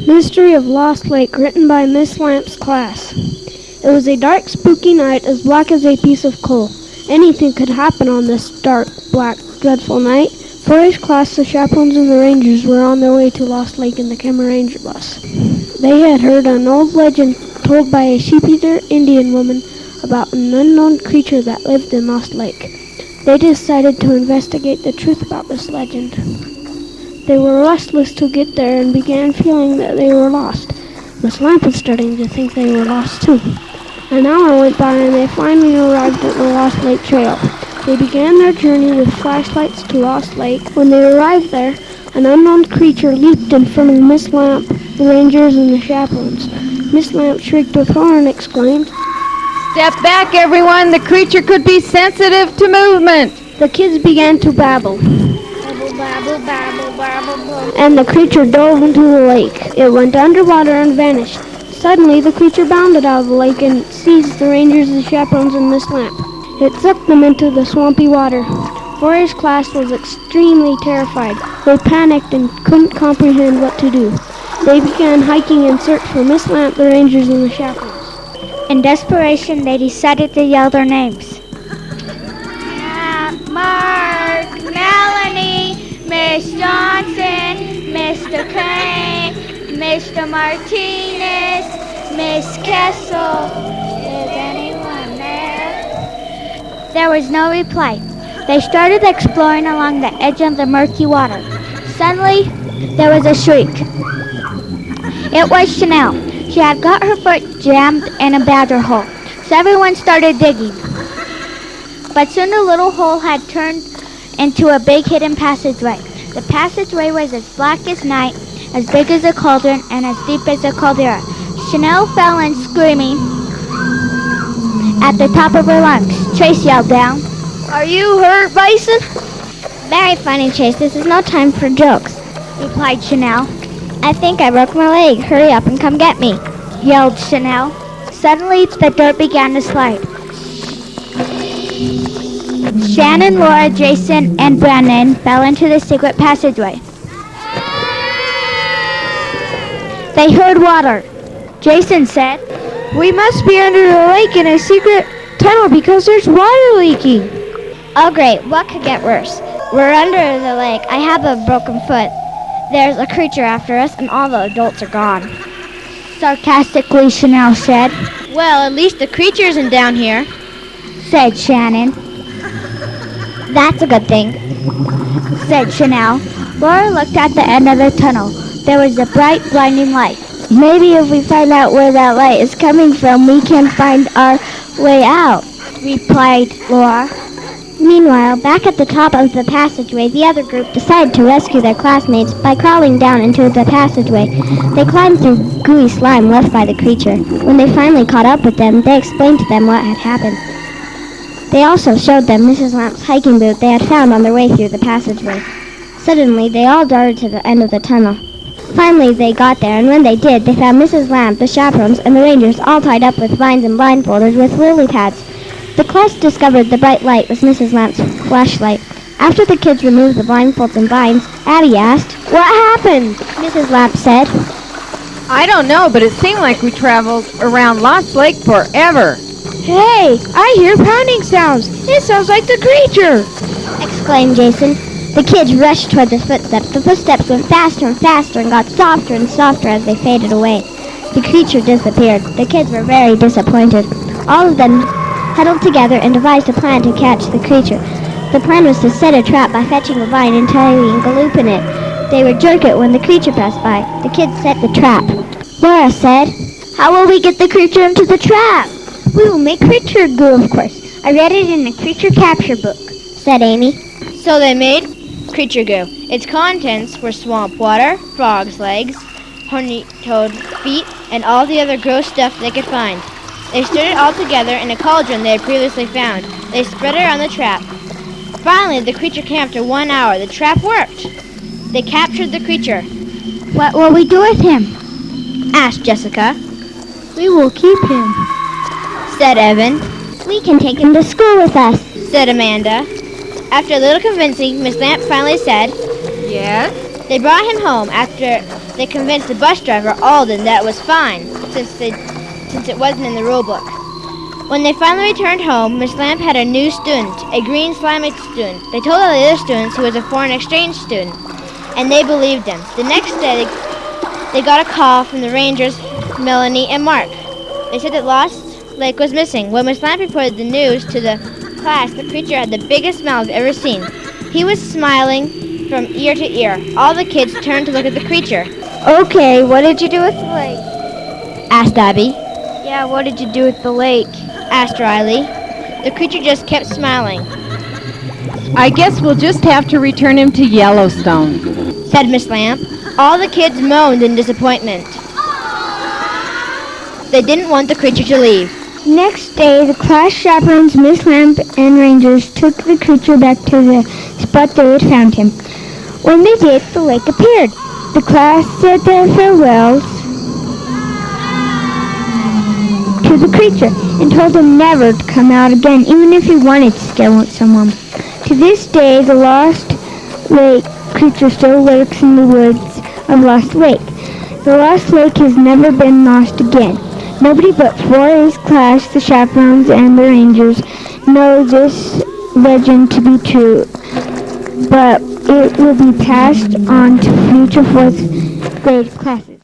Mystery of Lost Lake, written by Miss Lamp's class. It was a dark, spooky night, as black as a piece of coal. Anything could happen on this dark, black, dreadful night. For his class, the chaplains and the rangers were on their way to Lost Lake in the Kemmer Ranger bus. They had heard an old legend told by a sheep-eater Indian woman about an unknown creature that lived in Lost Lake. They decided to investigate the truth about this legend. They were restless to get there and began feeling that they were lost. Miss Lamp was starting to think they were lost too. An hour went by and they finally arrived at the Lost Lake Trail. They began their journey with flashlights to Lost Lake. When they arrived there, an unknown creature leaped in front of Miss Lamp, the rangers, and the chaplains. Miss Lamp shrieked with horror and exclaimed, "Step back, everyone! The creature could be sensitive to movement!" The kids began to babble. And the creature dove into the lake. It went underwater and vanished. Suddenly, the creature bounded out of the lake and seized the rangers, the chaplains, and Miss Lamp. It sucked them into the swampy water. Forey's class was extremely terrified. They panicked and couldn't comprehend what to do. They began hiking in search for Miss Lamp, the rangers, and the chaplains. In desperation, they decided to yell their names. Mark, Melanie, Miss Johnson, Mr. Crane, Mr. Martinez, Miss Kessel. Is anyone there? There was no reply. They started exploring along the edge of the murky water. Suddenly, there was a shriek. It was Chanel. She had got her foot jammed in a badger hole, so everyone started digging. But soon the little hole had turned into a big hidden passageway. The passageway was as black as night, as big as a cauldron, and as deep as a caldera. Chanel fell in screaming at the top of her lungs. Chase yelled down, "Are you hurt, Bison?" "Very funny, Chase. This is no time for jokes," replied Chanel. "I think I broke my leg. Hurry up and come get me," yelled Chanel. Suddenly, the dirt began to slide. Shannon, Laura, Jason, and Brandon fell into the secret passageway. They heard water. Jason said, "We must be under the lake in a secret tunnel because there's water leaking." "Oh great, what could get worse? We're under the lake. I have a broken foot. There's a creature after us and all the adults are gone," sarcastically Chanel said. "Well, at least the creature isn't down here," said Shannon. "That's a good thing," said Chanel. Laura looked at the end of the tunnel. There was a bright, blinding light. "Maybe if we find out where that light is coming from, we can find our way out," replied Laura. Meanwhile, back at the top of the passageway, the other group decided to rescue their classmates by crawling down into the passageway. They climbed through gooey slime left by the creature. When they finally caught up with them, they explained to them what had happened. They also showed them Mrs. Lamp's hiking boot they had found on their way through the passageway. Suddenly, they all darted to the end of the tunnel. Finally, they got there, and when they did, they found Mrs. Lamp, the chaperones, and the rangers all tied up with vines and blindfolded with lily pads. The class discovered the bright light was Mrs. Lamp's flashlight. After the kids removed the blindfolds and vines, Addie asked, "What happened?" Mrs. Lamp said, "I don't know, but it seemed like we traveled around Lost Lake forever." "Hey, I hear pounding sounds. It sounds like the creature," exclaimed Jason. The kids rushed toward the footsteps. The footsteps went faster and faster and got softer and softer as they faded away. The creature disappeared. The kids were very disappointed. All of them huddled together and devised a plan to catch the creature. The plan was to set a trap by fetching a vine and tying a loop in it. They would jerk it when the creature passed by. The kids set the trap. Laura said, "How will we get the creature into the trap?" "We will make creature goo, of course. I read it in a creature capture book," said Amy. So they made creature goo. Its contents were swamp water, frog's legs, horny toad feet, and all the other gross stuff they could find. They stirred it all together in a cauldron they had previously found. They spread it around the trap. Finally, the creature came after 1 hour. The trap worked. They captured the creature. "What will we do with him?" Asked Jessica. "We will keep him," Said Evan. "We can take him to school with us," Said Amanda. After a little convincing, Miss Lamp finally said, "Yes?" They brought him home after they convinced the bus driver, Alden, that it was fine, since it wasn't in the rule book. When they finally returned home, Miss Lamp had a new student, a green slimy student. They told all the other students he was a foreign exchange student, and they believed him. The next day, they got a call from the Rangers, Melanie and Mark. They said that Lost Lake was missing. When Miss Lamp reported the news to the class, the creature had the biggest smile I've ever seen. He was smiling from ear to ear. All the kids turned to look at the creature. Okay, what did you do with the lake? Asked Abby. Yeah, what did you do with the lake? Asked Riley. The creature just kept smiling. I guess we'll just have to return him to Yellowstone. Said Miss Lamp. All the kids moaned in disappointment. They didn't want the creature to leave. Next day, the class chaperones, Miss Lamp, and Rangers took the creature back to the spot they had found him. When they did, the lake appeared. The class said their farewells to the creature and told him never to come out again, even if he wanted to scare someone. To this day, the Lost Lake creature still lurks in the woods of Lost Lake. The Lost Lake has never been lost again. Nobody but 4A's class, the chaperones, and the Rangers know this legend to be true, but it will be passed on to future 4th grade classes.